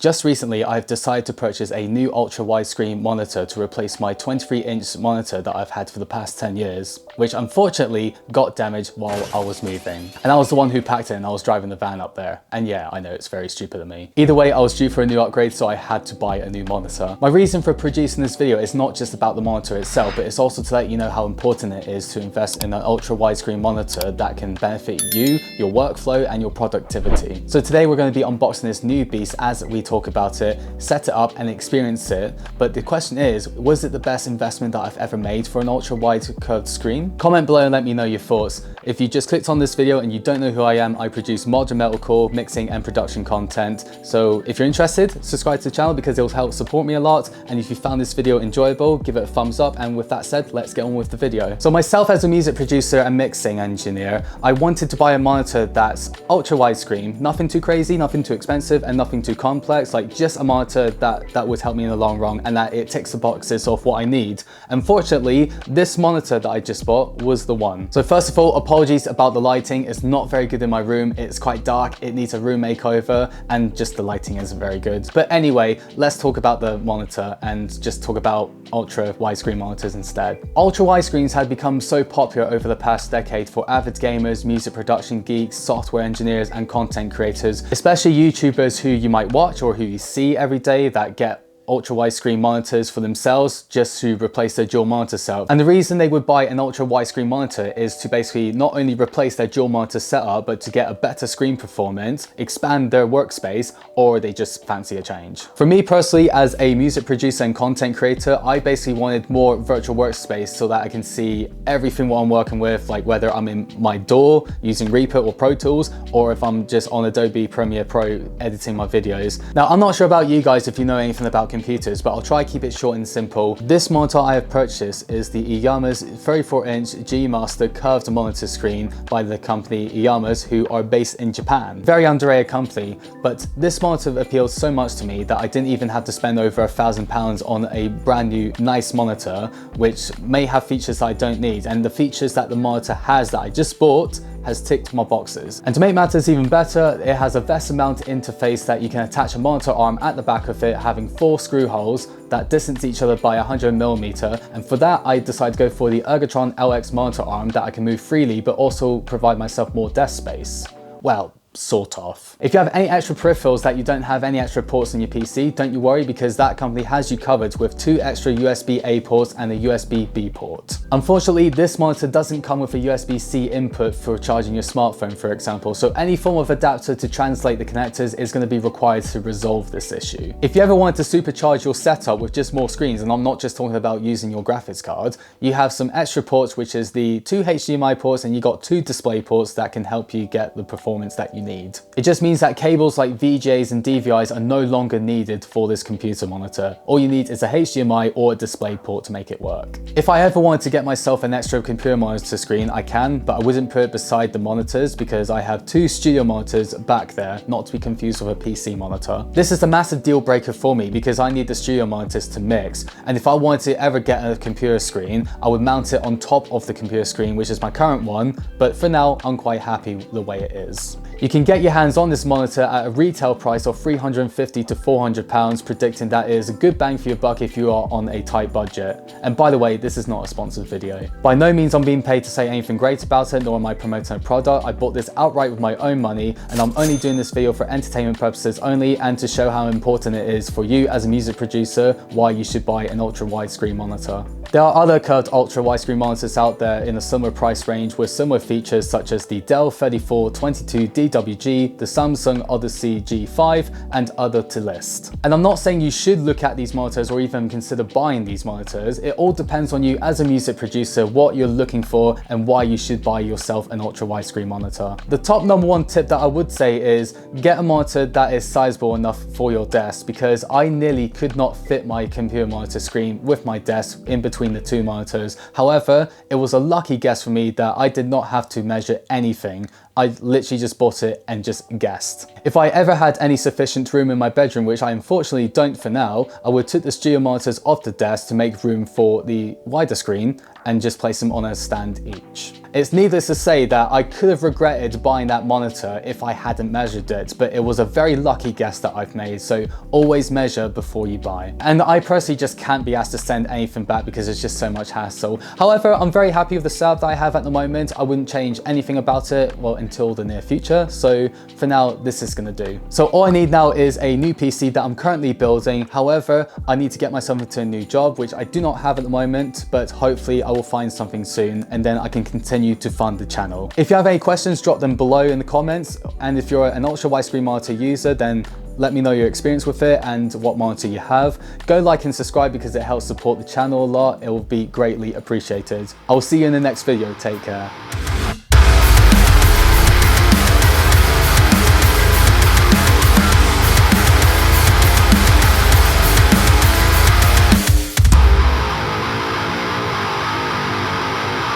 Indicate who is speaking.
Speaker 1: Just recently, I've decided to purchase a new ultra widescreen monitor to replace my 23-inch monitor that I've had for the past 10 years, which unfortunately got damaged while I was moving. And I was the one who packed it and I was driving the van up there. And yeah, I know it's very stupid of me. Either way, I was due for a new upgrade, so I had to buy a new monitor. My reason for producing this video is not just about the monitor itself, but it's also to let you know how important it is to invest in an ultra widescreen monitor that can benefit you, your workflow, and your productivity. So today we're going to be unboxing this new beast as we talk about it, set it up and experience it. But the question is, was it the best investment that I've ever made for an ultra wide curved screen? Comment below and let me know your thoughts. If you just clicked on this video and you don't know who I am, I produce modern metalcore mixing and production content. So if you're interested, subscribe to the channel because it will help support me a lot. And if you found this video enjoyable, give it a thumbs up. And with that said, let's get on with the video. So myself as a music producer and mixing engineer, I wanted to buy a monitor that's ultra widescreen, nothing too crazy, nothing too expensive, and nothing too complex. Like just a monitor that would help me in the long run and that it ticks the boxes of what I need. Unfortunately, this monitor that I just bought was the one. So first of all, apologies about the lighting. It's not very good in my room. It's quite dark. It needs a room makeover and just the lighting isn't very good. But anyway, let's talk about the monitor and just talk about ultra widescreen monitors instead. Ultra widescreens had become so popular over the past decade for avid gamers, music production geeks, software engineers, and content creators, especially YouTubers who you might watch or who you see every day that get ultra widescreen monitors for themselves just to replace their dual monitor setup. And the reason they would buy an ultra widescreen monitor is to basically not only replace their dual monitor setup, but to get a better screen performance, expand their workspace, or they just fancy a change. For me personally, as a music producer and content creator, I basically wanted more virtual workspace so that I can see everything what I'm working with, like whether I'm in my DAW using Reaper or Pro Tools, or if I'm just on Adobe Premiere Pro editing my videos. Now, I'm not sure about you guys if you know anything about computers, but I'll try to keep it short and simple. This monitor I have purchased is the Iyama's 34-inch G Master curved monitor screen by the company Iyama's, who are based in Japan. Very underrated company, but this monitor appealed so much to me that I didn't even have to spend over £1,000 on a brand new nice monitor, which may have features that I don't need, and the features that the monitor has that I just bought has ticked my boxes. And to make matters even better, it has a VESA mount interface that you can attach a monitor arm at the back of it, having 4 screw holes that distance each other by 100mm. And for that, I decided to go for the Ergotron LX monitor arm that I can move freely, but also provide myself more desk space. Well, sort of. If you have any extra peripherals that you don't have any extra ports on your PC, don't you worry, because that company has you covered with 2 extra USB-A ports and a USB-B port. Unfortunately, this monitor doesn't come with a USB-C input for charging your smartphone, for example, so any form of adapter to translate the connectors is going to be required to resolve this issue. If you ever wanted to supercharge your setup with just more screens, and I'm not just talking about using your graphics card, you have some extra ports, which is the 2 HDMI ports, and you got 2 display ports that can help you get the performance that you need. It just means that cables like VGAs and DVIs are no longer needed for this computer monitor. All you need is a HDMI or a display port to make it work. If I ever wanted to get myself an extra computer monitor screen, I can, but I wouldn't put it beside the monitors because I have 2 studio monitors back there, not to be confused with a PC monitor. This is a massive deal breaker for me because I need the studio monitors to mix, and if I wanted to ever get a computer screen, I would mount it on top of the computer screen, which is my current one, but for now, I'm quite happy the way it is. You can get your hands on this monitor at a retail price of £350 to £400, predicting that it is a good bang for your buck if you are on a tight budget. And by the way, this is not a sponsored video. By no means I'm being paid to say anything great about it, nor am I promoting a product. I bought this outright with my own money, and I'm only doing this video for entertainment purposes only and to show how important it is for you as a music producer why you should buy an ultra widescreen monitor. There are other curved ultra widescreen monitors out there in a similar price range with similar features such as the Dell 3422 DWG, the Samsung Odyssey G5, and other to list. And I'm not saying you should look at these monitors or even consider buying these monitors. It all depends on you as a music producer, what you're looking for and why you should buy yourself an ultra widescreen monitor. The top #1 tip that I would say is get a monitor that is sizable enough for your desk, because I nearly could not fit my computer monitor screen with my desk in between the 2 monitors. However, it was a lucky guess for me that I did not have to measure anything. I literally just bought it and just guessed. If I ever had any sufficient room in my bedroom, which I unfortunately don't for now, I would take the studio monitors off the desk to make room for the wider screen and just place them on a stand each. It's needless to say that I could have regretted buying that monitor if I hadn't measured it, but it was a very lucky guess that I've made, so always measure before you buy. And I personally just can't be asked to send anything back because it's just so much hassle. However, I'm very happy with the setup that I have at the moment. I wouldn't change anything about it, well, until the near future. So for now, this is gonna do. So all I need now is a new PC that I'm currently building. However, I need to get myself into a new job, which I do not have at the moment, but hopefully I will find something soon, and then I can continue to fund the channel. If you have any questions, drop them below in the comments. And if you're an ultra widescreen monitor user, then let me know your experience with it and what monitor you have. Go like and subscribe because it helps support the channel a lot. It will be greatly appreciated. I will see you in the next video. Take care.